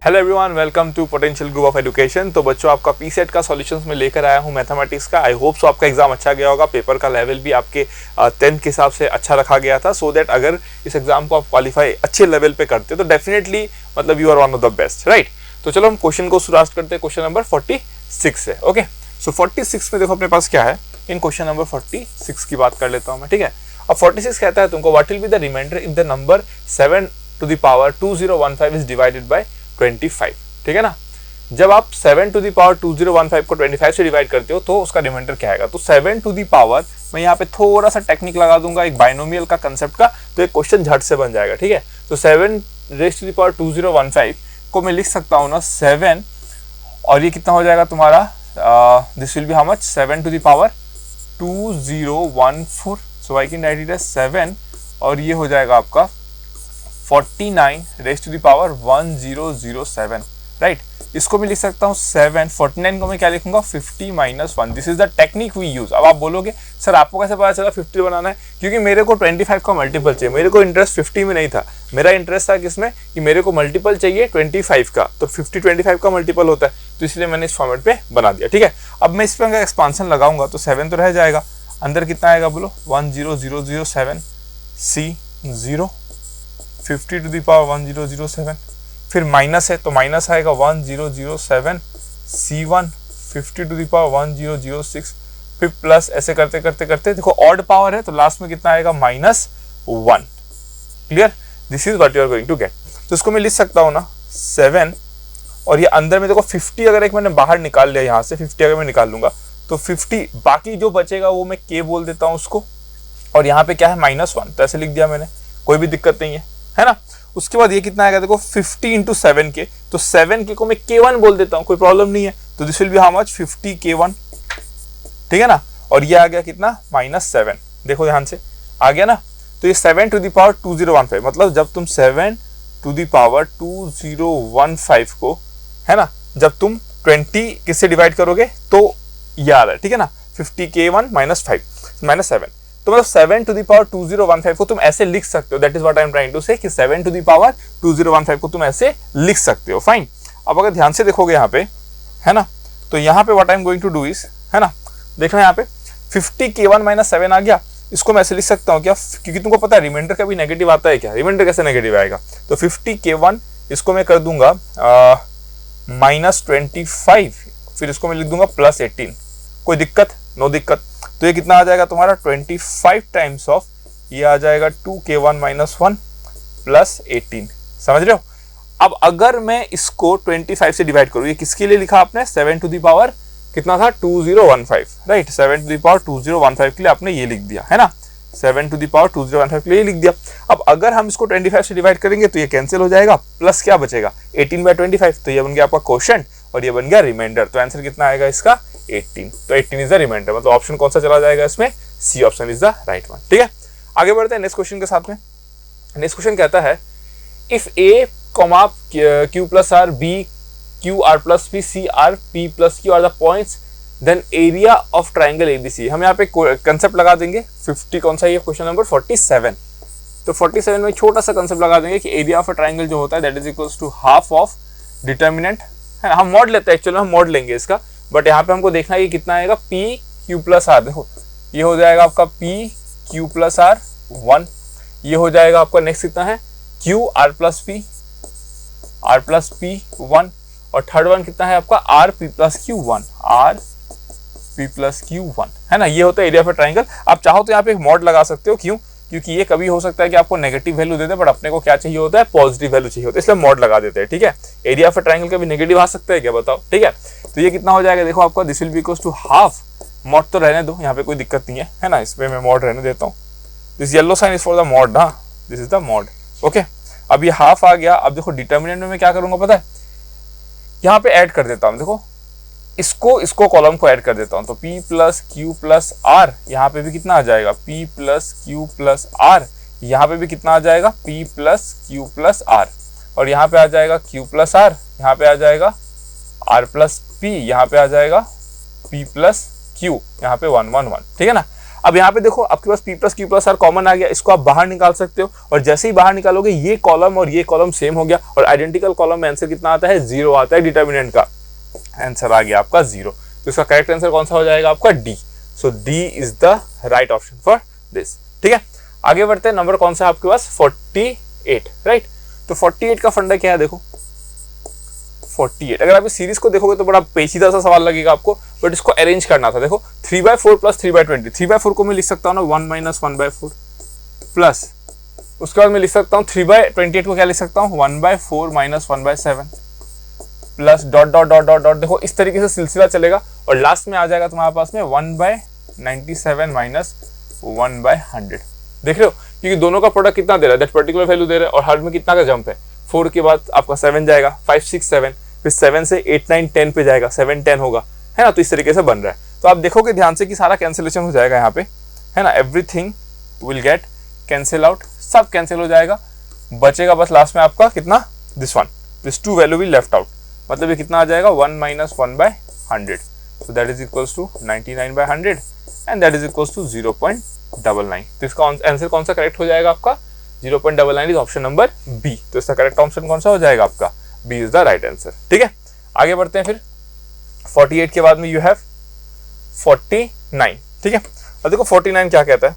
Hello everyone, welcome to potential group of education. तो बच्चों, आपका पीसेट का सॉल्यूशंस में लेकर आया हूं मैथमेटिक्स का। आई होप सो आपका एग्जाम अच्छा गया होगा। पेपर का लेवल भी आपके 10th के हिसाब से अच्छा रखा गया था, सो दैट अगर इस एग्जाम को आप क्वालिफाई अच्छे लेवल पे करते तो डेफिनेटली मतलब you are one of the best, right. तो चलो हम क्वेश्चन को शुरुआत करते हैं। क्वेश्चन नंबर 46 से। ओके, सो 46 में देखो अपने पास क्या है। इन क्वेश्चन नंबर 46 की बात कर लेता हूँ मैं, ठीक है। अब 46 कहता है तुमको what will be the reminder if the number 7 to the power 2015 is divided by 25, ठीक है ना। जब आप 7 to the power 2015 को 25 से डिवाइड करते हो तो उसका रिमाइंडर क्या आएगा। तो 7 to the power, मैं यहाँ पे थोड़ा सा टेक्निक लगा दूंगा एक बाइनोमियल का कंसेप्ट का, तो एक क्वेश्चन झट से बन जाएगा, ठीक है। तो 7 raised to the power 2015 को मैं लिख सकता हूँ ना 7, और ये कितना हो जाएगा तुम्हारा, this will be how much, 7 to the power 2014, so I can write it as 7, और ये हो जाएगा आपका 49 raised to the power 1007, right. इसको भी लिख सकता हूँ 7, 49 को मैं क्या लिखूंगा 50 - 1। This is the technique we use. अब आप बोलोगे सर आपको कैसे पता चला 50 बनाना है, क्योंकि मेरे को 25 का मल्टीपल चाहिए। मेरे को इंटरेस्ट 50 में नहीं था, मेरा इंटरेस्ट था किसमें कि मेरे को मल्टीपल चाहिए 25 का। तो 50 25 का मल्टीपल होता है, तो इसलिए मैंने इस फॉर्मेट पे बना दिया, ठीक है। अब मैं इस पर एक्सपांशन लगाऊंगा तो 7 तो रह जाएगा, अंदर कितना आएगा बोलो 10007 C0, 50 to the power 1007, फिर माइनस है तो माइनस आएगा 1007 C1, 50 to the power 1006, फिर प्लस, ऐसे करते करते करते देखो ऑड पावर है तो लास्ट में कितना आएगा -1। Clear, this is what you are going to get. तो इसको मैं लिख सकता हूँ ना 7, और ये अंदर में देखो 50 अगर एक मैंने बाहर निकाल लिया, यहाँ से 50 अगर मैं निकाल लूंगा तो 50, बाकी जो बचेगा वो मैं k बोल देता हूँ उसको, और यहाँ पे क्या है -1, तो ऐसे लिख दिया मैंने, कोई भी दिक्कत नहीं है ना। उसके बाद ये कितना आएगा देखो 50 × 7k, तो 7k को मैं k1 बोल देता हूँ, कोई प्रॉब्लम नहीं है। तो this will be how much 50k1, ठीक है ना। और ये आ गया कितना -7, देखो ध्यान से आ गया ना। तो ये 7 to the power 2015, मतलब जब तुम 7 to the power 2015 को, है ना, जब तुम 20 किससे डिवाइड करोगे तो ये आ रहा है, ठीक है ना, 50k1 - 7। तो मतलब 7 to the power 2015 को तुम ऐसे लिख सकते हो। That is what I am trying to say कि 7 to the power 2015 को तुम ऐसे लिख सकते हो। फाइन। अब अगर ध्यान से देखोगे यहाँ पे, है ना, तो यहाँ पे what I am going to do is, है ना, देखना यहाँ पे 50k1 - 7 आ गया। इसको मैं ऐसे लिख सकता हूँ क्या, क्योंकि तुमको पता है रिमाइंडर का भी नेगेटिव आता है क्या, रिमाइंडर कैसे नेगेटिव आएगा। तो 50k1 इसको मैं कर दूंगा -25, फिर इसको मैं लिख दूंगा +18, कोई दिक्कत, नो दिक्कत। तो ये कितना आ जाएगा तुम्हारा 25 टाइम्स ऑफ, ये आ जाएगा 2k1 - 1 +18, समझ रहे हो। अब अगर मैं इसको 25 से डिवाइड करूँ, ये किसके लिए लिखा आपने, 7 to the power कितना था 2015, राइट। 7 to the power 2015 के लिए आपने ये लिख दिया, है ना, 7 to the power 2015 के लिए लिख दिया। अब अगर हम इसको 25 से डिवाइड करेंगे तो ये कैंसिल हो जाएगा, प्लस क्या बचेगा 18/25, तो ये बन गया आपका क्वोशिएंट और ये बन गया रिमाइंडर। तो आंसर कितना आएगा इसका 18। तो 18 इज द रिमाइंडर, मतलब ऑप्शन कौन सा चला जाएगा इसमें, C option is the right one, ठीक है। आगे बढ़ते हैं नेक्स्ट क्वेश्चन के साथ में। नेक्स्ट क्वेश्चन कहता है if A, q + r, b q r + p c r p + q are the points, then area of triangle ABC. हम यहाँ पे कंसेप्ट लगा देंगे 50, कौन सा ये क्वेश्चन नंबर 47। तो 47 में छोटा सा कंसेप्ट लगा देंगे कि एरिया ऑफ अ ट्राइंगल जो होता है that is equals to half of determinant, है ना। हम मॉड लेते हैं, एक्चुअली हम मॉड लेंगे इसका, बट यहाँ पे हमको देखना है कि कितना आएगा p q + r। देखो ये हो जाएगा आपका p q + r 1, ये हो जाएगा आपका नेक्स्ट कितना है q r + p 1, और थर्ड वन कितना है आपका r p + q 1, r p + q 1, है ना। ये होता है एरिया ऑफ अ ट्राइंगल। आप चाहो तो यहाँ पे एक मॉड लगा सकते हो, क्यों, क्योंकि ये कभी हो सकता है कि आपको negative value they they, but अपने को क्या चाहिए होता है, पॉजिटिव वैल्यू चाहिए होता है, इसलिए मॉड लगा देते हैं, ठीक है। एरिया ऑफ अ ट्राइंगल का भी नेगेटिव आ सकता है क्या, बताओ, ठीक है। तो ये कितना हो जाएगा देखो आपका, this will be equals to half, mod तो रहने दो यहाँ पे, कोई दिक्कत नहीं है ना, इसमें मैं मॉड रहने देता हूँ। This yellow sign is for the mode ना, this is the mode, okay. अब ये हाफ आ गया। अब देखो डिटर्मिनेंट में मैं क्या करूंगा पता है, यहाँ पे ऐड कर देता हूँ, देखो इसको कॉलम को ऐड कर देता हूँ। तो p + q + r, यहाँ पे भी कितना आ जाएगा p + q + r, यहाँ पे भी कितना आ जाएगा p + q + r, और यहाँ पे आ जाएगा q + r, यहाँ पे आ जाएगा r + p, यहाँ पे आ जाएगा p + q, यहाँ पे 1 1 1, ठीक है ना। अब यहाँ पे देखो आपके पास p plus Q plus R common आ गया, इसको आप बाहर निकाल सकते हो और जैसे ही बाहर निकालोगे ये कॉलम और ये कॉलम सेम हो गया और आइडेंटिकल कॉलम में आंसर कितना आता है 0 आता है, डिटर्मिनेंट का आंसर आ गया आपका 0। तो इसका करेक्ट आंसर कौन सा हो जाएगा आपका D. So D is the right option for this. ठीक है, आगे बढ़ते हैं। नंबर कौन सा है आपके पास 48, राइट। तो 48 का फंडा क्या है देखो 48, अगर आप इस सीरीज को देखोगे तो बड़ा पेचीदा सा सवाल लगेगा आपको, बट इसको अरेंज करना था। देखो 3/4 प्लस 3/20, 3/4 को मैं लिख सकता हूँ ना 1 - 1/4 प्लस उसके बाद मैं लिख सकता हूँ 3/28 को क्या लिख सकता हूँ 1/4 - 1/7 plus dot dot dot dot dot. देखो इस तरीके से सिलसिला चलेगा और लास्ट में आ जाएगा तुम्हारे पास में 1/97 माइनस 1/100। देख रहे हो, क्योंकि दोनों का प्रोडक्ट कितना दे रहा है, दैट पर्टिकुलर वैल्यू दे रहा है और हर में कितना का जंप है 4 के बाद आपका 7 जाएगा, 5 6 7, फिर 7 से 8 9 10 पे जाएगा, 7 10 होगा, है ना। तो इस तरीके से बन रहा है। तो आप देखोगे ध्यान से कि सारा कैंसिलेशन हो जाएगा यहाँ पे, है ना। Everything will get cancel out, सब कैंसिल हो जाएगा, बचेगा बस लास्ट में आपका कितना this one, this 2 value will left out. मतलब ये कितना आ जाएगा 1 - 1/100। So that is equals to 99/100 and that is equals to 0.99। तो इसका आंसर कौन सा करेक्ट हो जाएगा आपका 0.99 इज ऑप्शन नंबर बी। तो इसका करेक्ट ऑप्शन कौन सा हो जाएगा आपका B is the right answer. ठीक है, आगे बढ़ते हैं। फिर 48 के बाद में यू हैव 49। ठीक है, और देखो 49 क्या कहता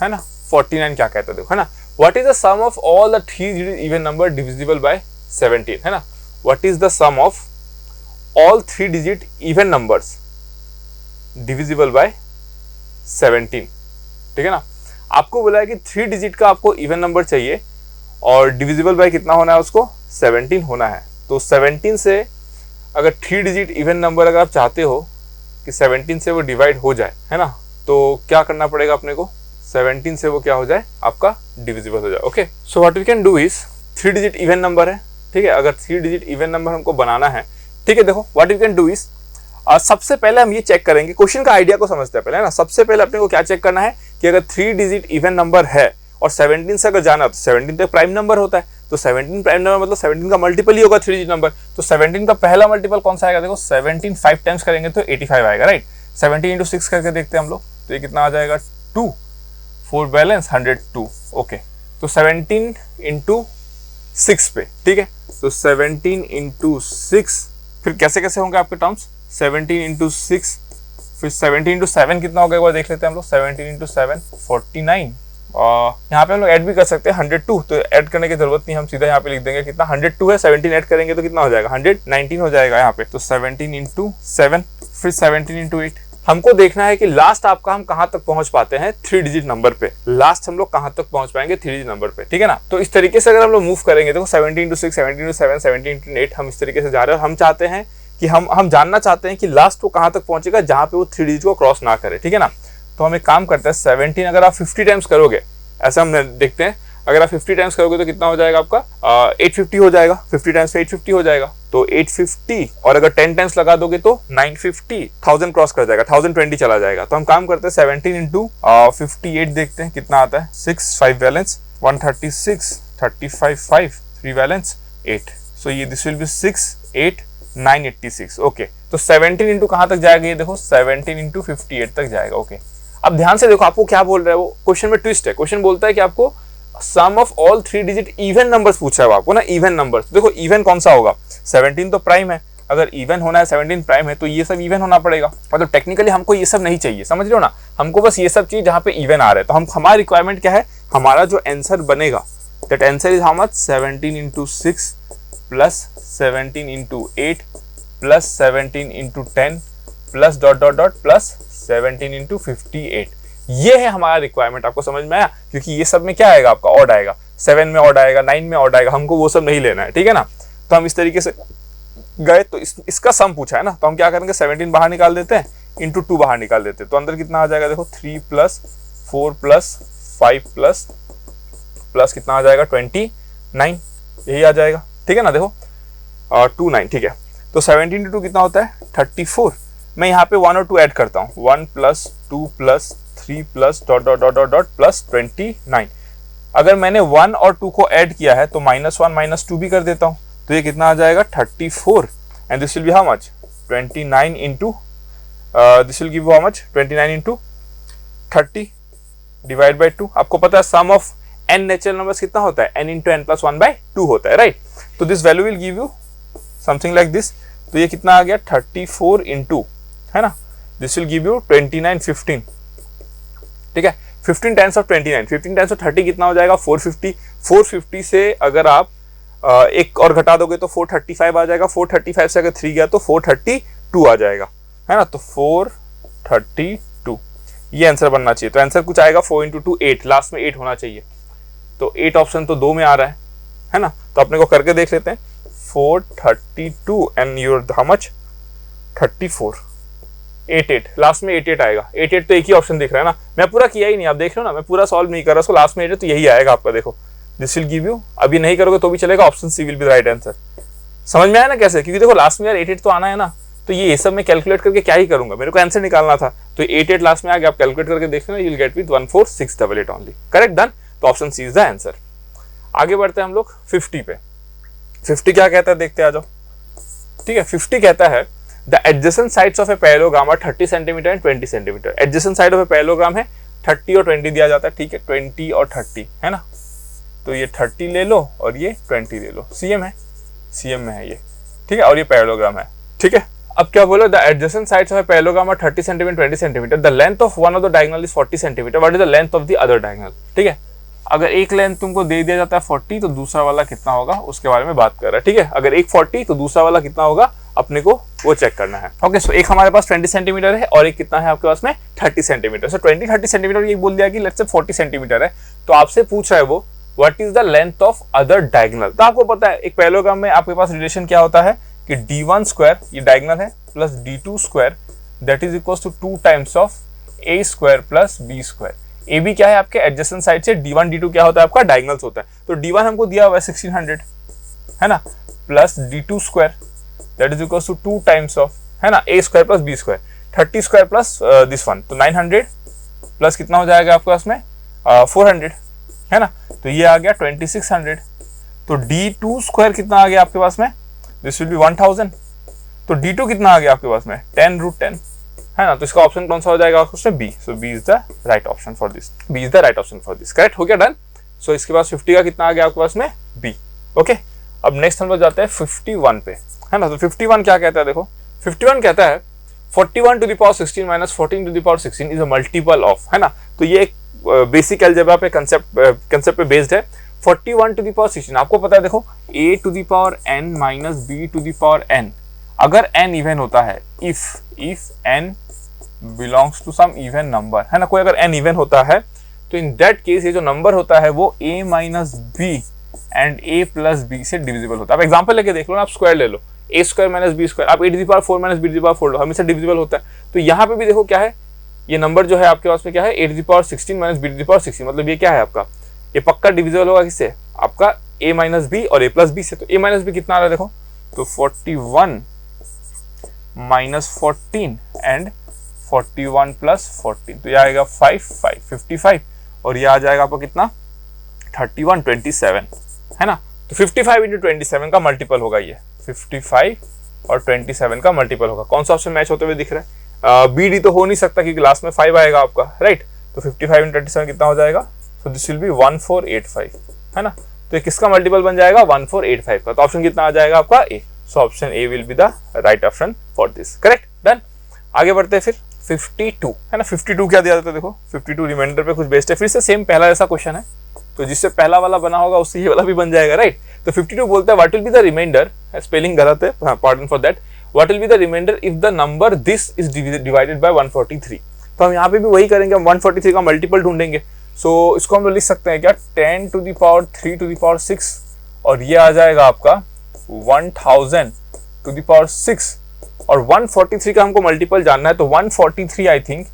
है ना। 49 क्या कहता है देखो, है ना। What is the sum of all the 3 digit even number divisible by 17, है ना। What is the sum of all 3 digit even numbers divisible by 17। ठीक है ना, आपको बोला है कि 3 डिजिट का आपको इवन नंबर चाहिए और डिविजिबल बाय कितना होना है उसको 17 होना है। तो 17 से अगर 3 डिजिट इवन नंबर अगर आप चाहते हो कि 17 से वो डिवाइड हो जाए, है ना, तो क्या करना पड़ेगा अपने को 17 से वो क्या हो जाए आपका डिविजिबल हो जाए। Okay, so what we can do is 3 digit even number है, ठीक है। अगर 3 डिजिट इवन नंबर हमको बनाना है, ठीक है, देखो what we can do is सबसे पहले हम ये चेक करेंगे, क्वेश्चन का आइडिया को समझते हैं पहले, है ना। सबसे पहले अपने को क्या चेक करना है कि अगर 3 डिजिट इवन नंबर है और 17 से अगर जाना तो 17 तो प्राइम नंबर होता है, तो 17 प्राइम नंबर मतलब 17 का मल्टीपल ही होगा 3 डिजिट नंबर। तो 17 का पहला मल्टीपल कौन सा आएगा देखो 17 5 टाइम्स करेंगे तो 85 आएगा, राइट। 17 × 6 करके देखते हैं हम लोग, तो ये कितना आ जाएगा 2, 4 बैलेंस 102। ओके, तो 17 × 6 पे, ठीक है। तो 17 × 6 फिर कैसे कैसे होंगे आपके टर्म्स 17 × 6, फिर 17 × 7 कितना हो गया वो देख लेते हैं हम लोग। 17 × 7 49, यहाँ पे हम लोग ऐड भी कर सकते हैं 102, तो ऐड करने की जरूरत नहीं, हम सीधा यहाँ पे लिख देंगे कितना 102 है, 17 ऐड करेंगे तो कितना हो जाएगा 119 हो जाएगा यहाँ पे। तो 17 × 7 फिर 17 × 8। हमको देखना है कि लास्ट आपका हम कहाँ तक पहुंच पाते हैं 3 डिजिट नंबर पे, लास्ट हम लोग कहाँ तक पहुंच पाएंगे 3 डिजिट नंबर पे, ठीक है ना। तो इस तरीके से अगर हम लोग मूव करेंगे, देखो 17 × 6, 17 × 7, 17 × 8, हम इस तरीके से जा रहे हैं और हम चाहते हैं कि हम जानना चाहते हैं कि लास्ट वो कहाँ तक पहुंचेगा जहाँ पे वो 3 डिजिट को क्रॉस ना करे, ठीक है ना। तो हम एक काम करते हैं 17 अगर आप 50 टाइम्स करोगे, ऐसा हम देखते हैं, अगर आप 50 टाइम्स करोगे तो कितना हो जाएगा आपका 850 हो जाएगा, 50 टाइम्स पे 850 हो जाएगा, तो 850 और अगर 10 टाइम्स लगा दोगे तो 950, 1000 क्रॉस कर जाएगा, 1020 चला जाएगा। तो हम काम करते हैं 17 × 58 देखते हैं कितना आता है 6 5 बैलेंस 136, 35 5 3 बैलेंस 8। सो ये दिस विल बी 6 8 986। ओके, तो 17 × कहाँ तक जाएगा ये देखो 17 × 58 तक जाएगा। ओके, अब ध्यान से देखो आपको क्या बोल रहा है वो, क्वेश्चन में ट्विस्ट है। क्वेश्चन बोलता है कि आपको sum of all 3 digit even numbers पूछा है आपको ना, इवन नंबर्स। देखो इवन कौन सा होगा 17 तो प्राइम है, अगर इवन होना है 17 प्राइम है तो ये सब इवन होना पड़ेगा। मतलब टेक्निकली हमको ये सब नहीं चाहिए, समझ रहे हो ना, हमको बस ये सब चीज जहाँ पे इवन आ रहा है। तो हम हमारा रिक्वायरमेंट क्या है, हमारा जो आंसर बनेगा that answer is how much 17 × 6 plus 17 × 8 plus 17 × 10 plus dot dot dot plus 17 × 58। ये है हमारा रिक्वायरमेट। आपको समझ में आया, क्योंकि ये सब में क्या आएगा आपका ऑड आएगा, 7 में ऑड आएगा, 9 में ऑड आएगा, हमको वो सब नहीं लेना है, ठीक है ना। तो हम इस तरीके से गए, तो इसका सम पूछा है ना, तो हम क्या करेंगे 17 बाहर निकाल देते हैं, इंटू 2 बाहर निकाल देते हैं, तो अंदर कितना आ जाएगा देखो 3 + 4 + 5 प्लस कितना आ जाएगा 29, यही आ जाएगा, ठीक है ना। देखो 29, ठीक है। तो 17 × 2 कितना होता है 34। मैं यहाँ पे 1 और 2 ऐड करता हूँ, 1 + 2 + 3 + dot dot dot dot dot plus 29। अगर मैंने 1 और 2 को ऐड किया है तो -1 - 2 भी कर देता हूँ, तो ये कितना आ जाएगा 34 and this will be how much 29 × this will give you how much 29 into 30 divide by 2। आपको पता है सम ऑफ n नेचुरल नंबर्स कितना होता है, n इंटू एन प्लस 1/2 होता है, राइट। तो this value will give you something like this. तो ये कितना आ गया 34 इंटू, है ना, दिस विल गिव यू 29 15, ठीक है। 15 टाइम्स ऑफ 29, 15 टाइम्स ऑफ 30 कितना हो जाएगा 450। 450 से अगर आप एक और घटा दोगे तो 435 आ जाएगा। 435 से अगर 3 गया तो 432 आ जाएगा, है ना। तो 432 ये आंसर बनना चाहिए। तो आंसर कुछ आएगा 4 इंटू 2 8, लास्ट में 8 होना चाहिए। तो 8 ऑप्शन तो 2 में आ रहा है ना। तो अपने को करके देख लेते हैं। 432 and your how much 34, 88, last में 88 आएगा। 88 तो एक ही ऑप्शन दिख रहा है ना, मैं पूरा किया ही नहीं, आप देख रहे हो ना, मैं पूरा सॉल्व नहीं कर रहा उसको, लास्ट में 88 तो यही आएगा आपका। देखो दिस विल गिव यू, अभी नहीं करोगे तो भी चलेगा, option C will be right answer. समझ में आया ना कैसे, क्योंकि देखो लास्ट में यार 88 तो आना है ना, तो ये सब मैं कैलकुलेट करके क्या ही करूंगा, मेरे को आंसर निकालना था। तो 88 लास्ट में आ गया, आप कैलकुलेट करके देख लेना, you will get with 14688 only, correct, done. तो option C is the answer. आगे बढ़ते हैं हम लोग 50 पे। 50 क्या कहता है देखते आ जाओ, ठीक है। 50 कहता है the adjacent sides of a parallelogram are 30 centimetre and 20 centimetre. Adjacent side of a parallelogram है 30 और 20 दिया जाता है, ठीक है, 20 और 30, है ना। तो ये 30 ले लो और ये 20 ले लो, सीएम है, सीएम में है ये, ठीक है, और ये पैरेललोग्राम है, ठीक है। अब क्या बोलो, the adjacent sides of a parallelogram are 30 centimetre 20 centimetre. The length of one of the diagonal is 40 centimetre, what is the length of the other diagonal, ठीक है। अगर एक लेंथ तुमको दे दिया जाता है 40 तो दूसरा वाला कितना होगा उसके बारे में बात कर रहा है, ठीक है। अगर एक 40 तो दूसरा वाला कितना होगा अपने को वो चेक करना है। ओके, सो एक हमारे पास 20 सेंटीमीटर है और एक कितना है आपके पास में 30 सेंटीमीटर। सो 20-30 सेंटीमीटर ये बोल दिया कि लेट्स से 40 सेंटीमीटर है, तो आपसे पूछ रहा है वो what is the length of other diagonal. तो आपको पता है एक पैरेललोग्राम में आपके पास रिलेशन क्या होता है कि d1 स्क्वायर ये डायगोनल है plus d2 square that is equals to 2 times of a square plus b square. A B क्या है आपके एडजेसेंट साइड से, d1 d2 क्या होता है आपका डायगोनल्स होता है। तो d1 हमको दिया हुआ है 1600, है ना, plus d2 square that is equals to 2 times of, है ना, a square plus b square, 30 square plus this one, तो 900 प्लस कितना हो जाएगा आपके पास में 400, है ना। तो ये आ गया 2600। तो d2 स्क्वायर कितना आ गया आपके पास में, दिस विल बी 1000। तो d2 कितना आ गया आपके पास में 10√10, है ना। तो इसका ऑप्शन कौन सा हो जाएगा उसमें B. So B is the right option for this, B is the right option for this, correct, हो गया, डन। सो इसके बाद 50 का कितना आ गया आपके पास में बी। ओके, अब नेक्स्ट हम लोग जाते हैं 51 पे, है ना। तो 51 क्या कहता है देखो, 51 कहता है 41 to the power 16 minus 14 to the power 16 is a multiple of, है ना। तो ये एक बेसिक अलजेब्रा पे कंसेप्ट पे बेस्ड है। 41 टू द पावर 16 आपको पता है देखो a to the power n minus b to the power n, अगर n इवन होता है, if n belongs to some even number, है ना, कोई अगर n इवन होता है तो इन दैट केस ये जो नंबर होता है वो a minus b and a plus b से डिविजिबल होता है। आप एग्जांपल लेके देख लो ना, आप स्क्वायर ले लो, a square minus b square, आप a to the power 4 minus b to the power 4 लो, हमेशा डिविजिबल होता है। तो यहाँ पे भी देखो क्या है, ये नंबर जो है आपके पास में क्या है a to the power 16 minus b to the power 16, मतलब ये क्या है आपका, ये पक्का डिविजिबल होगा किससे, आपका a माइनस b और a प्लस b से। तो a माइनस b कितना आ रहा है देखो, तो 41 माइनस 14 एंड 41 प्लस 14, तो ये आएगा 55 और ये आ जाएगा आपका कितना 31 27, है ना। तो 55 इंटू 27 का मल्टीपल होगा, ये 55 और 27 का मल्टीपल होगा। कौन सा ऑप्शन मैच होते हुए दिख रहा है, बी डी तो हो नहीं सकता क्योंकि लास्ट में 5 आएगा आपका, राइट। तो 55 इंटू 27 कितना हो जाएगा, सो दिस विल बी 1485, है ना। तो ये किसका मल्टीपल बन जाएगा 1485 का। तो ऑप्शन कितना आ जाएगा आपका A. So option A will be the right option for this, correct, done. आगे बढ़ते हैं फिर 52, है ना। 52 क्या दिया जाता है देखो, 52 रिमाइंडर पे कुछ बेस्ड है, फिर से सेम पहला ऐसा क्वेश्चन है, तो जिससे पहला वाला बना होगा उससे ये वाला भी बन जाएगा, राइट। तो 52 बोलता है what will be the reminder, spelling गलत है, pardon for that, what will be the reminder if the number this is divided by 143। तो हम यहाँ पे भी वही करेंगे, हम 143 का मल्टीपल ढूंढेंगे। सो इसको हम लिख सकते हैं क्या 10 to the power 3 to the power 6 और ये आ जाएगा आपका 1000 टू द पावर 6 और 143 का हमको मल्टीपल जानना है। तो 143 आई थिंक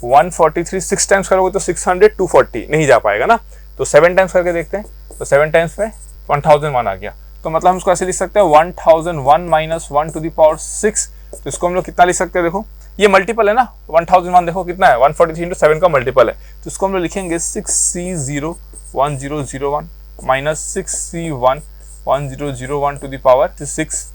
143 6 टाइम्स करोगे तो 600 240 नहीं जा पाएगा ना, तो 7 टाइम्स करके देखते हैं। तो 7 टाइम्स में 1001 आ गया, तो मतलब हम इसको ऐसे लिख सकते हैं 1001 माइनस 1 टू द पावर 6। तो इसको हम लोग कितना लिख सकते हैं देखो, ये मल्टीपल है ना 1001, देखो कितना है 143 इंटू 7 का मल्टीपल है। तो इसको हम लोग लिखेंगे 6C01001 minus 6C11001 to the power 6,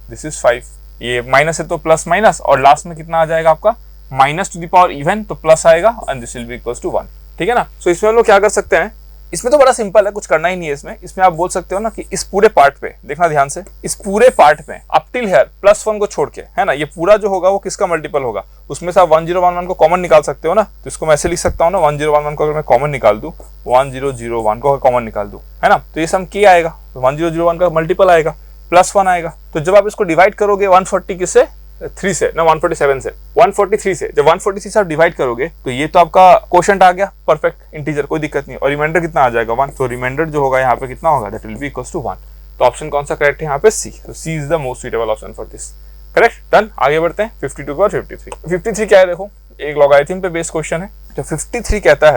this is 5। ये माइनस है तो प्लस माइनस और लास्ट में कितना आ जाएगा आपका minus to the power even तो प्लस आएगा and this will be equals to 1, ठीक है ना। सो इसमें हम लोग क्या कर सकते हैं, इसमें तो बड़ा सिंपल है, कुछ करना ही नहीं है इसमें आप बोल सकते हो ना कि इस पूरे पार्ट पे देखना ध्यान से, इस पूरे पार्ट में अप टिल हियर +1 को छोड़ के, है ना, ये पूरा जो होगा वो किसका मल्टीपल होगा, उसमें से आप 1011 को कॉमन निकाल सकते हो ना। तो इसको मैं ऐसे लिख सकता हूँ ना, 1011 को अगर मैं कॉमन निकाल दूं, 1001 को कॉमन निकाल दूं, है ना, तो ये सम क्या आएगा, तो 1001 का मल्टीपल आएगा, +1 आएगा। तो जब आप इसको डिवाइड करोगे 140 किससे, 3 से ना 147 से, 143 से, जब 143 से आप डिवाइड करोगे तो ये तो आपका क्वोशंट आ गया, परफेक्ट इंटीजर, कोई दिक्कत नहीं। और रिमाइंडर कितना आ जाएगा 1, तो रिमाइंडर जो होगा यहाँ पे कितना होगा, that will be equals to 1। तो ऑप्शन कौन सा करेक्ट है यहाँ पे, सी। तो C is the most suitable option for this, correct, done. आगे बढ़ते हैं 52 और 53 क्या है, देखो एक लॉगरिथम पे बेस्ड क्वेश्चन है। तो 53 कहता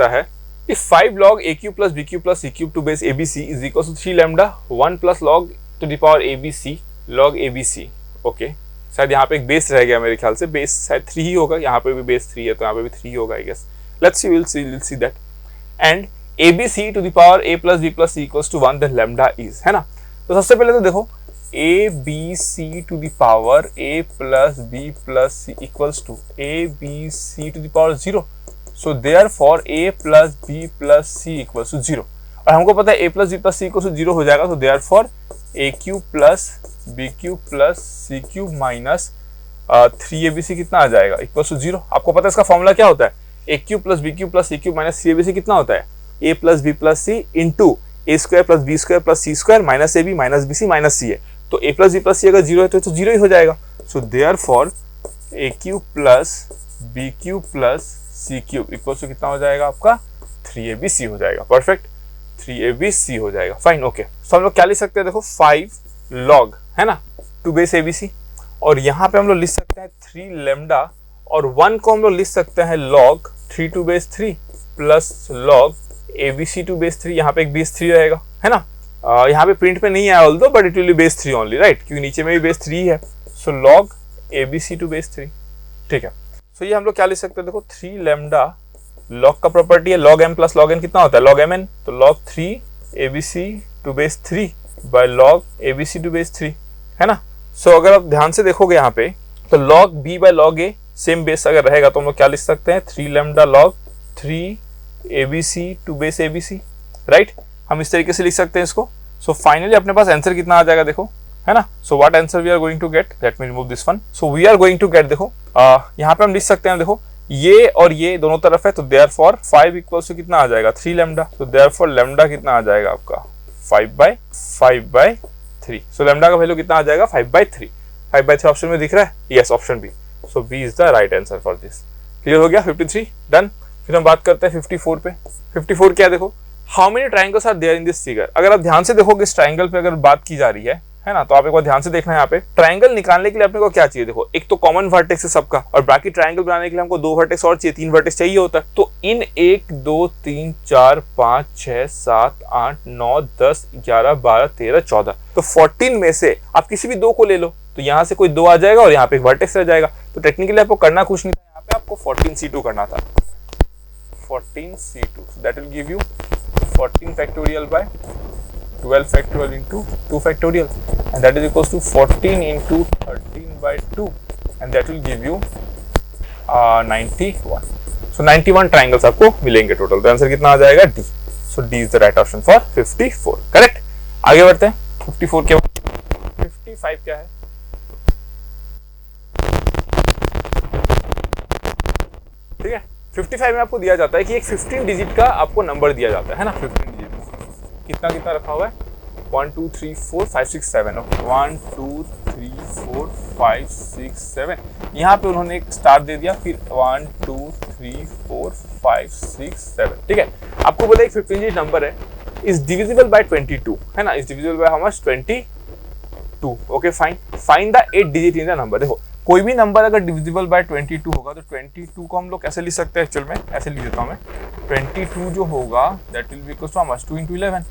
है if 5 log a cube plus b cube plus c cube to base abc is equals to 3 lambda 1 plus log to the power abc log abc, okay शायद यहाँ पे एक बेस रह गया मेरे ख्याल से, बेस शायद 3 ही होगा, यहाँ पे भी बेस 3 है तो यहाँ पे भी 3 होगा I guess, let's see, we'll see that, and abc to the power a plus b plus c equals to 1 then lambda is, है ना। तो सबसे पहले तो देखो abc to the power a plus b plus c equals to abc to the power 0, so therefore a plus b plus c equals to 0, और हमको पता है a plus b plus c equals to 0 हो जाएगा, तो therefore a cube plus b cube plus c cube minus 3abc कितना आ जाएगा, इक्वल्स टू 0। आपको पता है इसका फॉर्मूला क्या होता है, a cube plus b cube plus c cube minus 3abc कितना होता है, a plus b plus c into a square plus b square plus c square minus ab minus bc minus c है। तो a plus b plus c अगर 0 है तो 0 ही हो जाएगा, so therefore a cube plus b cube plus c cube equals to कितना हो जाएगा आपका, 3abc हो जाएगा, परफेक्ट, 3abc हो जाएगा, फाइन, ओके। तो हम लोग क्या लिख सकते हैं, देखो 5 log, है ना, टू बेस abc, और यहाँ पे हम लोग लिख सकते हैं 3 lambda, और 1 को हम लोग लिख सकते हैं log 3 to base 3 plus log abc to base 3, यहाँ पे एक बेस 3 रहेगा, है ना। यहाँ पे प्रिंट पे नहीं आया although, but it will be base 3 only, right, क्योंकि नीचे में भी बेस 3 है, सो log abc टू बेस 3, ठीक है। सो ये हम लोग क्या लिख सकते हैं, देखो 3 lambda, log का प्रॉपर्टी है log m plus log n कितना होता है, log mn, तो log 3 abc to base 3 by log abc to base 3, है ना। सो अगर आप ध्यान से देखोगे यहाँ पे, तो log b by log a same base अगर रहेगा तो हम लोग क्या लिख सकते हैं, 3 lambda log 3 abc to base abc, right, हम इस तरीके से लिख सकते हैं इसको। सो फाइनली अपने पास आंसर कितना आ जाएगा, देखो, है ना। So what answer we are going to get, let me remove this one, so we are going to get, देखो यहाँ पे हम लिख सकते हैं, देखो ये और ये दोनों तरफ है, तो देयरफॉर 5 इक्वल्स टू कितना आ जाएगा, 3 lambda, तो देयरफॉर lambda कितना आ जाएगा आपका, 5/3, सो lambda का वैल्यू कितना आ जाएगा, 5/3, 5/3 ऑप्शन में दिख रहा है, yes, option B, so B is the right answer for this. Clear हो गया 53, डन। फिर हम बात करते हैं 54 पे। 54 क्या है, देखो how many triangles are there in this figure. अगर आप ध्यान से देखोगे इस ट्राइंगल पे अगर बात की जा रही है ना, तो आप एक बार ध्यान से देखना है, यहाँ पे ट्राइंगल निकालने के लिए अपने को क्या चाहिए, देखो एक तो कॉमन वर्टेक्स है सबका, और बाकी ट्राइंगल बनाने के लिए हमको 2 वर्टेक्स और चाहिए, 3 वर्टेक्स चाहिए होता है। तो इन 1 2 3 4 5 6 7 8 9 10 11 12 13 14, तो 14 में से आप किसी भी 2 को ले लो, तो यहाँ से कोई 2 आ जाएगा और यहाँ पे एक वर्टेक्स रह जाएगा। तो टेक्निकली आपको करना कुछ नहीं था, यहाँ पे आपको 14c2 करना था, 14c2, that will give you 14 factorial by 12 factorial into 2 factorial, and that is equals to 14 into 13 by 2, and that will give you 91. So 91 triangles आपको मिलेंगे टोटल। तो आंसर कितना आ जाएगा, D. So D is the right option for 54. Correct. आगे बढ़ते हैं 54 के बाद 55 क्या है, ठीक है। 55 में आपको दिया जाता है कि एक 15 डिजिट का आपको नंबर दिया जाता है ना, 15 डिजिट कितना कितना रखा हुआ है, 1 2 3 4 5 6 7, ओके 1 2 3 4 5 6 7, यहाँ पे उन्होंने एक स्टार दे दिया, फिर 1 2 3 4 5 6 7, ठीक है। आपको बोला एक 15 डिजिट नंबर है, इज डिविजिबल बाय 22, है ना, is divisible by how much, 22, okay fine. Find the 8 digit in the number. देखो कोई भी नंबर अगर डिविजिबल बाय 22 होगा तो 22 को हम लोग कैसे लिख सकते हैं, एक्चुअल में ऐसे लिख देता हूं मैं, 22 जो होगा that will be equal to how much, 2 into 11।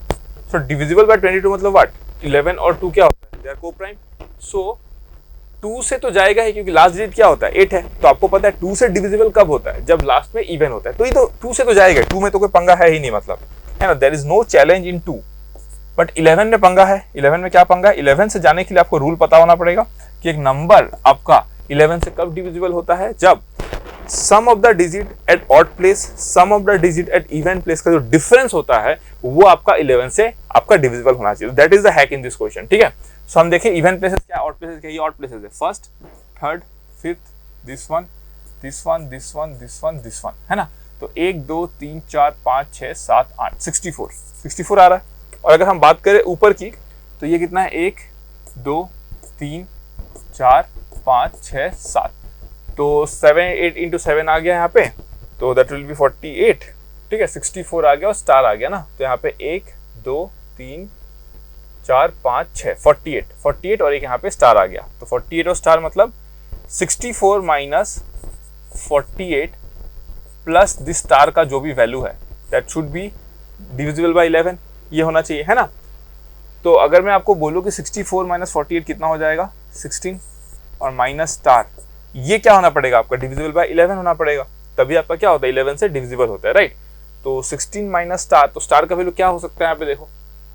So divisible by 22 मतलब व्हाट, 11 और 2 क्या होता है, दे आर को-प्राइम। सो 2 से तो जाएगा ही, क्योंकि लास्ट डिजिट क्या होता है, 8 है, तो आपको पता है 2 से डिविजिबल कब होता है, जब लास्ट में इवन होता है, तो ये तो 2 से तो जाएगा, 2 में तो कोई पंगा है ही नहीं, मतलब है ना, there is no challenge in 2। But 11 में पंगा है। 11 में क्या पंगा है, 11 से जाने के लिए आपको रूल पता होना पड़ेगा कि एक नंबर आपका 11 से कब डिविजिबल होता है? जब sum of the digit at odd place, sum of the digit at even place का जो डिफरेंस होता है वो आपका 11 से आपका डिविजिबल होना चाहिए। That is the hack in this question, ठीक है। सो हम देखें इवन प्लेसेस क्या, ऑड प्लेसेस क्या, ये ऑड प्लेसेस है, first, third, fifth, this one, this one, this one, this one, this one, है ना। तो 1 2 3 4 5 6 7 8 64 आ रहा है। और अगर हम बात करें ऊपर की तो ये कितना है, 1 2 3 4 5 6 7, तो 7 8 इंटू 7 आ गया यहाँ पे, तो दैट विल बी 48, ठीक है। 64 आ गया और स्टार आ गया ना, तो यहाँ पे 1 2 3 4 5 6 48 और एक यहाँ पे स्टार आ गया, तो 48 और स्टार मतलब 64 माइनस 48 प्लस दिस स्टार का जो भी वैल्यू है that should be divisible by 11, ये होना चाहिए, है ना। तो अगर मैं आपको बोलूँ कि 64 माइनस 48 कितना हो जाएगा, 16, और माइनस स्टार, ये क्या होना पड़ेगा आपका, डिविजिबल बाय 11 होना पड़ेगा, तभी आपका क्या होता है 11 से डिविजिबल होता है, राइट। तो 16 माइनस स्टार, तो स्टार का वैल्यू क्या हो सकता है यहाँ पे देखो,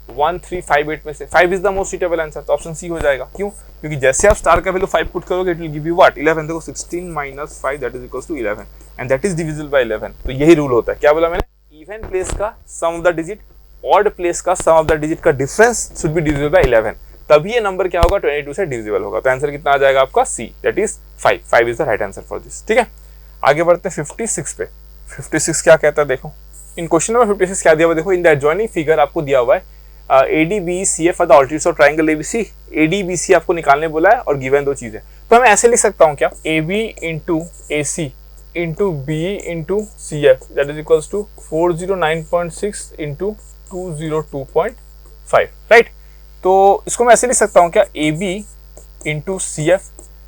1358 में से 5 is the most suitable answer, तो ऑप्शन सी हो जाएगा। क्यों? क्योंकि जैसे आप स्टार का वैल्यू 5 पुट करोगे it will give you what, 11। देखो 16 माइनस 5 that is equals to 11 and that is divisible by 11। तो यही रूल होता है, क्या बोला मैंने, इवन प्लेस का sum of the digit, odd place का सम ऑफ द डिजिट का difference should be divisible by 11, तभी ये नंबर क्या होगा, 22 से डिविजिबल होगा। तो आंसर कितना आ जाएगा आपका C, that is 5 is the right answer for this, ठीक है। आगे बढ़ते हैं 56 पे। 56 क्या कहता है देखो, इन क्वेश्चन नंबर 56 क्या दिया हुआ देखो, इन द एडजॉइनिंग फिगर आपको दिया हुआ है ADBCF for the altitudes of triangle ABC, ADBC आपको निकालने बोला है और गिवन दो चीजें, तो मैं ऐसे लिख सकता हूँ क्या, AB into AC into B into CF that is equals to 409.6 into 202.5, right. तो इसको मैं ऐसे लिख सकता हूँ क्या, AB इंटू CF,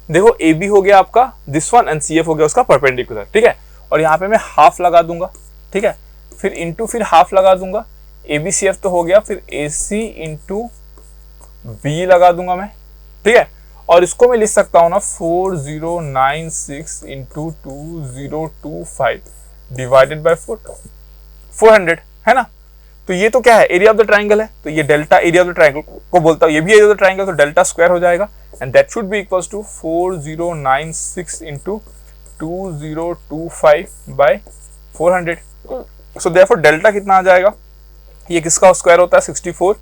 देखो AB हो गया आपका दिस वन एंड CF हो गया उसका परपेंडिकुलर, ठीक है। और यहाँ पे मैं हाफ लगा दूंगा, ठीक है, फिर इंटू फिर हाफ लगा दूंगा, ABCF तो हो गया, फिर AC इंटू B लगा दूंगा मैं, ठीक है। और इसको मैं लिख सकता हूँ ना 4096 इंटू 2025 डिवाइडेड बाय 400, है ना। तो ये तो क्या है, एरिया ऑफ द ट्राइंगल है, तो ये delta area of the triangle को बोलता हूँ, ये भी एरिया ऑफ द ट्राइंगल, तो डेल्टा स्क्वायर हो जाएगा and that should be equals to 4096 into 2025 by 400। So therefore delta कितना आ जाएगा, ये किसका स्क्वायर होता है 64,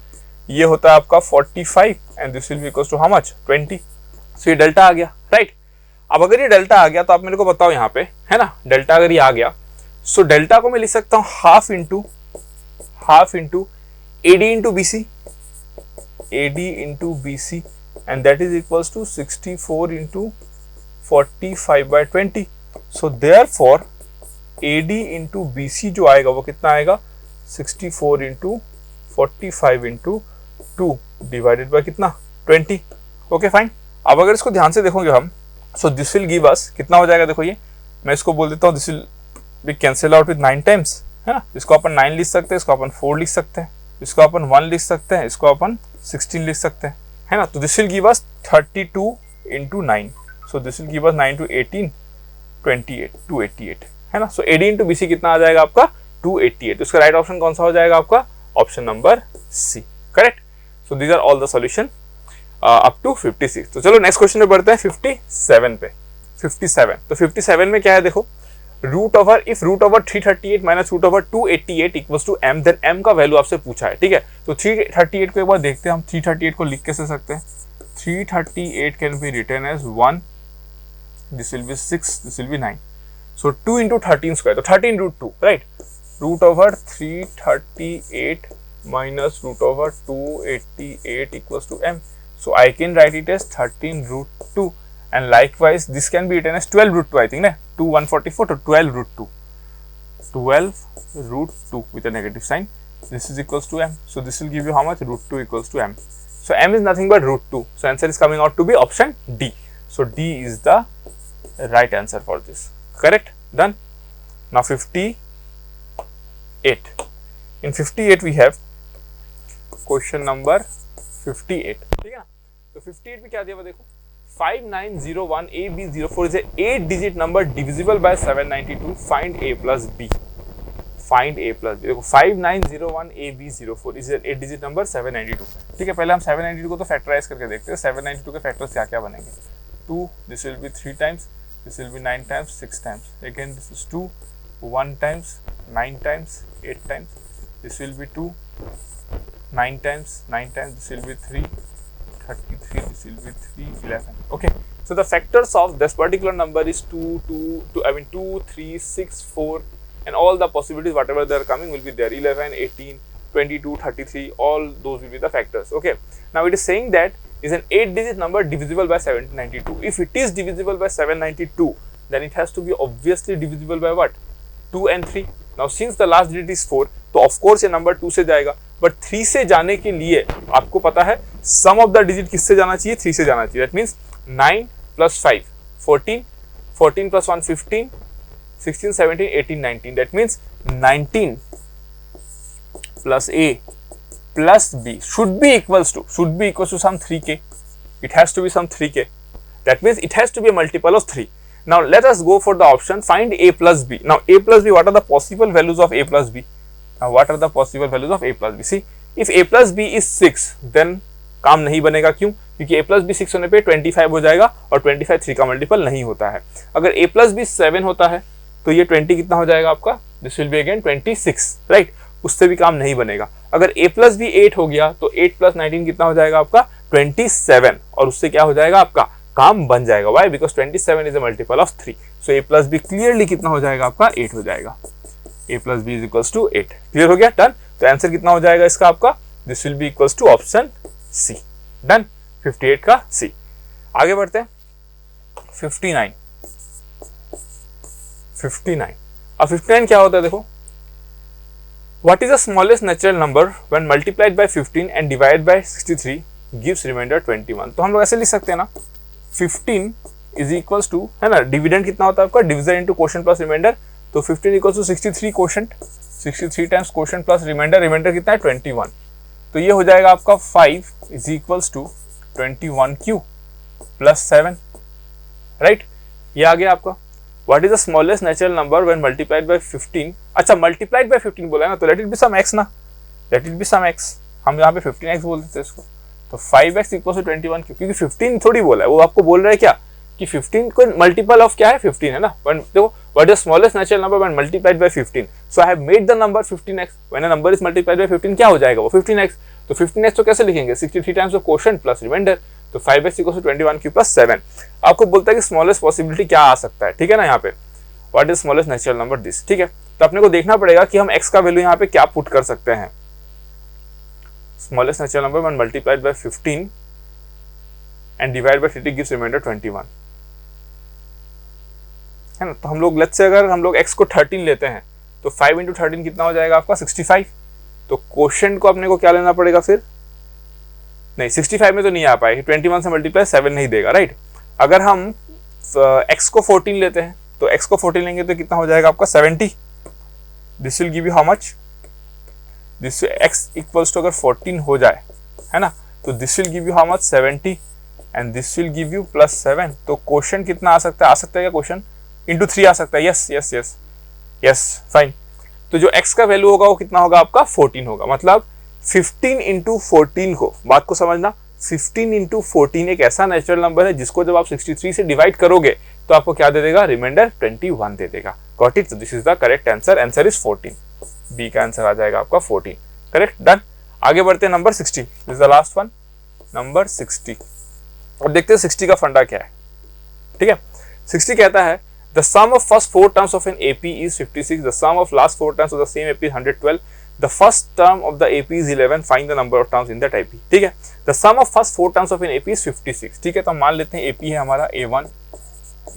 ये होता है आपका 45 and this will be equals to how much 20। सो ये डेल्टा आ गया, राइट। अब अगर ये डेल्टा आ गया तो आप मेरे को बताओ यहाँ पे, है ना, डेल्टा अगर ये आ गया, सो डेल्टा को मैं लिख सकता हूँ half into AD into BC and that is equals to 64 into 45 by 20। So therefore AD into BC जो आएगा वो कितना आएगा, 64 इंटू 45 इंटू 2 डिवाइडेड बाय कितना 20। Okay fine. अब अगर इसको ध्यान से देखोगे हम, सो दिस विल गिव अस कितना हो जाएगा, देखो ये मैं इसको बोल देता हूँ, this will B cancel out with 9 times, है ना। इसको अपन 9 लिख सकते हैं, इसको अपन 4 लिख सकते हैं, इसको अपन 1 लिख सकते हैं, इसको अपन 16 लिख सकते हैं, है ना। तो this will give us 32 into 9, so this will give us 9 to 18 28 288, है ना। सो AD इंटू BC कितना आ जाएगा आपका 288। तो इसका राइट ऑप्शन कौन सा हो जाएगा आपका, option number C, correct. So these are all the solution up to 56। तो चलो नेक्स्ट क्वेश्चन में बढ़ते हैं 57 पे। 57, तो 57 में क्या है देखो, root over if root over 338 minus root over 288 equals to m, then m का वैल्यू आपसे पूछा है, ठीक है। तो 338 को एक बार देखते हैं हम, 338 को लिख कैसे सकते हैं, 338 can be written as 1, this will be 6, this will be 9, so 2 into 13 square, तो 13 root 2, right. Root over 338 minus root over 288 equals to m. So I can write it as 13 root 2 and likewise this can be written as 12 root 2, I think, 2 144 to 12 root 2. 12 root 2 with a negative sign. This is equals to m. So this will give you how much, root 2 equals to m. So m is nothing but root 2. So answer is coming out to be option D. So D is the right answer for this. Correct? Done. Now 58. In 58 we have question number 58, ठीक है ना। तो 58 में क्या दिया हुआ देखो, 5901 AB04 is a 8 digit number divisible by 792, find A plus B, find A plus B। देखो 5901 AB04 is a 8 digit number 792, ठीक है। पहले हम 792 को तो फैक्टराइज करके देखते हैं, 792 के फैक्टर्स क्या क्या बनेंगे। 2, this will be 3 times, this will be 9 times, 6 times. Again this is 2, 1 times, 9 times, 8 times. This will be 2, 9 times, this will be 3, 33, this will be 3, 11. Okay. So the factors of this particular number is 2, 3, 6, 4, and all the possibilities whatever they are coming will be there. 11, 18, 22, 33, all those will be the factors. Okay. Now it is saying that is an 8-digit number divisible by 792. If it is divisible by 792, then it has to be obviously divisible by what? 2 and 3. Now since the last digit is 4, तो of course ये number 2 से जाएगा, but 3 से जाने के लिए आपको पता है sum of the digit किससे जाना चाहिए? 3 से जाना चाहिए. That means 9 plus 5, 14, 14 plus 1, 15, 16, 17, 18, 19. That means 19 plus A plus B should be equals to some 3k. It has to be some 3k. That means it has to be a multiple of 3. Now let us go for the option find A plus B. Now A plus B, what are the possible values of A plus B? Now what are the possible values of A plus B? See, if A plus B is 6, then काम नहीं बनेगा. क्यों? क्योंकि A plus B 6 होने पे 25 हो जाएगा और 25 3 का मल्टीपल नहीं होता है. अगर A plus B 7 होता है तो ये 20 कितना हो जाएगा आपका? This will be again 26, right? उससे भी काम नहीं बनेगा. अगर A plus B 8 हो गया तो 8 plus 19 कितना हो जाएगा आपका? 27, और उससे क्या हो जाएगा आपका? काम बन जाएगा. Why? Because 27 is a multiple of 3. So A plus B clearly कितना हो जाएगा आपका? 8 हो जाएगा. A plus B is equals to 8. Clear हो गया? डन. तो आंसर कितना हो जाएगा इसका आपका? This will be equals to option C. Done. 58 का सी. आगे बढ़ते हैं. 59. अब 59 क्या होता है देखो. What is the smallest natural number when multiplied by 15 and divided by 63 gives remainder 21? तो हम लोग ऐसे लिख सकते हैं ना, 15 is equals to, है ना, डिविडेंड कितना होता है आपका? Division into quotient plus reminder. तो 15 equals to 63 quotient, 63 times quotient plus reminder. Reminder कितना है? 21. तो ये हो जाएगा आपका 5 is equals to 21 q plus 7, right? ये आ गया आपका. What is the smallest natural number when multiplied by 15? अच्छा, multiplied by 15 बोला है ना, तो let it be some x ना, let it be some x. हम यहाँ पे 15x बोल देते हैं इसको. तो 5x इक्वल टू 21 क्योंकि 15 थोड़ी बोला है, वो आपको बोल रहा है क्या कि 15 को मल्टीपल ऑफ क्या है? 15 है ना. देखो, what is the smallest natural number when multiplied by 15? So I have made the number 15x. When a number is multiplied by 15 क्या हो जाएगा वो? 15x. तो 15x तो कैसे लिखेंगे? 63 times of quotient plus reminder. तो 5x equal to 21 q plus 7. आपको बोलता है कि स्मॉलेस्ट पॉसिबिलिटी क्या आ सकता है, ठीक है ना. यहाँ पे what is smallest natural number this, ठीक है. तो अपने को देखना पड़ेगा कि हम x का वैल्यू यहाँ पे क्या पुट कर सकते हैं. Smallest natural number when multiplied by 15 and divide by 30 gives reminder 21, है ना. तो हम लोग लेट्स से अगर हम लोग x को 13 लेते हैं तो 5 इंटू 13 कितना हो जाएगा आपका? 65. तो क्वोशंट को अपने को क्या लेना पड़ेगा फिर? नहीं, 65 में तो नहीं आ पाएगी, 21 से मल्टीप्लाई 7 नहीं देगा, राइट. अगर हम x को 14 लेते हैं तो x को 14 लेंगे तो कितना हो जाएगा आपका? 70. This will give you how much? This x equals to अगर 14 हो जाए, है ना, तो this will give you how much? 70 and this will give you plus 7. तो क्वोशंट कितना आ सकता है? आ सकता है क्या क्वोशंट? इंटू 3 आ सकता है. Yes yes yes yes, fine. तो जो x का वैल्यू होगा वो कितना होगा आपका? 14 होगा. मतलब 15 इंटू 14 को, बात को समझना, 15 इंटू 14 एक ऐसा नेचुरल नंबर है जिसको जब आप 63 से डिवाइड करोगे तो आपको क्या दे देगा? रिमाइंडर 21 दे देगा. Got it? This is the correct answer. Answer is 14. B का आंसर आ जाएगा आपका 14. करेक्ट. डन. आगे बढ़ते हैं. Number 60 is the last one. Number 60. अब देखते हैं 60 का फंडा क्या है, ठीक है. 60 कहता है the sum of first 4 terms of an AP is 56, the sum of last 4 terms of the same AP is 112, the first term of the AP is 11, find the number of terms in that AP. ठीक है. the sum of first 4 terms of an AP is 56. ठीक है. तो हम मान लेते हैं AP है हमारा A1,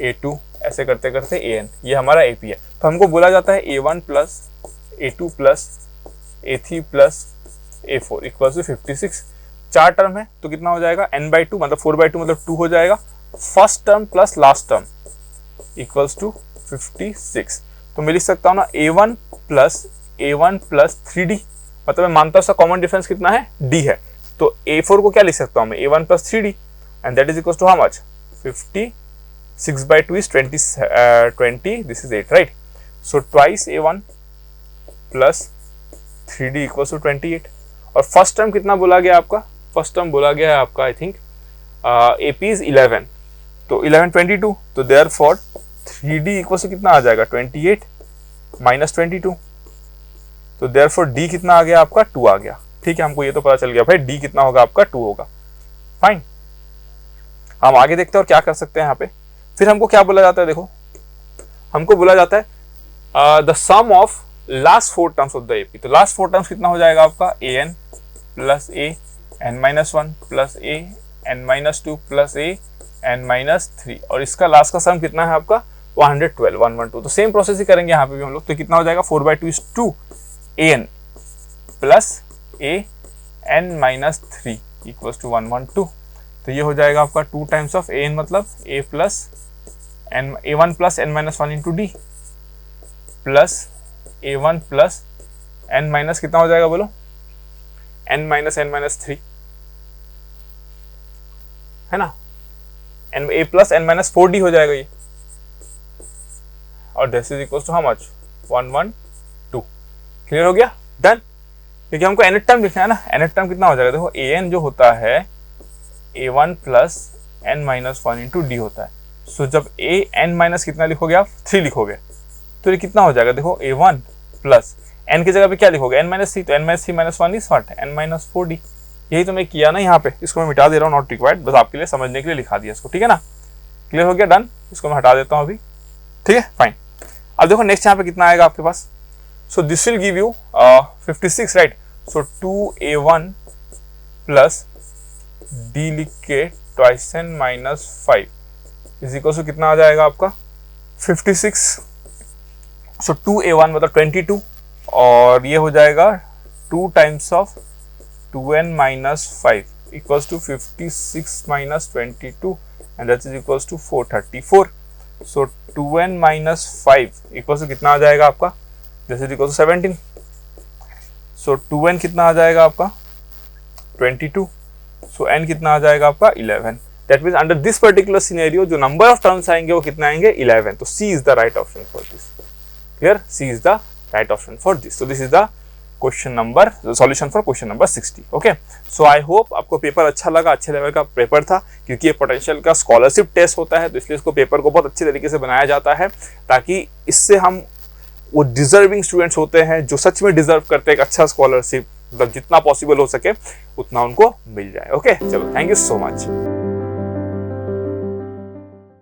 A2, ऐसे करते करते AN, ये हमारा AP है. तो हमको बोला जाता है A1 plus A2 plus A3 plus A4 equal to 56. 4 term है तो कितना हो जाएगा? n/2 मतलब 4/2 मतलब 2 हो जाएगा. First term plus last term equals to 56. तो मैं लिख सकता हूँ ना A1 प्लस 3D, मतलब मैं मानता हूँ उसका कॉमन डिफरेंस कितना है? D है. तो A4 को क्या लिख सकता हूँ मैं? A1 plus 3D and that is equals to how much? 50. 6/2 is 20. This is 8, right? So twice A1 plus 3D equals to 28. और फर्स्ट टर्म कितना बोला गया आपका? फर्स्ट टर्म बोला गया है आपका आई थिंक AP is 11. तो 11 22, तो देयरफॉर 3D इक्वल टू कितना आ जाएगा 28 माइनस 22, तो देयरफॉर D कितना आ गया आपका 2 आ गया। ठीक है, हमको ये तो पता चल गया भाई D कितना होगा आपका 2 होगा। फाइन, हम आगे देखते हैं और क्या कर सकते हैं यहाँ पे। फिर हमको क्या बोला जाता है, देखो हमको बोला जाता है the sum of last 4 terms of the AP. तो लास्ट 4 टर्म्स कितना हो जाएगा आपका an plus a n-1 plus a n-2 plus a n-3, और इसका लास्ट का सम कितना है आपका 112 112। तो सेम प्रोसेस ही करेंगे यहाँ पे भी हम लोग। तो कितना हो जाएगा 4/2 is 2 an plus a n-3 equals to 112। तो ये हो जाएगा आपका 2 टाइम्स ऑफ an मतलब a plus a1 plus n-1 into d plus a1 plus n minus कितना हो जाएगा बोलो n-3 है ना, a प्लस n-4d हो जाएगा ये, और this is equal to how much 112। Clear हो गया, डन। क्योंकि हमको nth टर्म लिखना है ना, nth टर्म कितना हो जाएगा, देखो an जो होता है a1 plus n-1 into d होता है। सो जब a n माइनस कितना लिखोगे आप 3 लिखोगे, तो ये कितना हो जाएगा, देखो a1 प्लस n की जगह पे क्या लिखोगे n-3, तो n-3 minus 1 is what n-4d। यही तो मैं किया ना यहाँ पे, इसको मैं मिटा दे रहा हूँ, नॉट रिक्वायर्ड, बस आपके लिए समझने के लिए लिखा दिया इसको। ठीक है ना, क्लियर हो गया, डन। इसको मैं हटा देता हूँ अभी। ठीक है, फाइन। अब देखो नेक्स्ट यहाँ पे कितना आएगा आपके पास। So this will give you 56, right. So 2a1 plus d लिख के twice n minus 5 is equal to कितना आ जाएगा आपका 56। सो 2a1 मतलब 22, और ये हो जाएगा 2 times of 2n minus 5 equals to 56 minus 22 and that is equals to 434। So 2n minus 5 equals to कितना आ जाएगा आपका, this is equal to 17। So 2n कितना आ जाएगा आपका 22, सो n कितना आ जाएगा आपका 11। That means under this particular scenario जो नंबर ऑफ टर्म्स आएंगे वो कितना आएंगे 11। तो C is the right option for this. Clear, C is the right option for this. So this is the question number solution for question number 60। Okay, so I hope आपको paper अच्छा लगा, अच्छे level का paper था, क्योंकि ये potential का scholarship test होता है, तो इसलिए इसको पेपर को बहुत अच्छे तरीके से बनाया जाता है, ताकि इससे हम वो डिजर्विंग स्टूडेंट्स होते हैं जो सच में डिजर्व करते हैं एक अच्छा स्कॉलरशिप, मतलब जितना पॉसिबल हो सके उतना उनको मिल जाए। ओके, चलो, थैंक यू सो मच।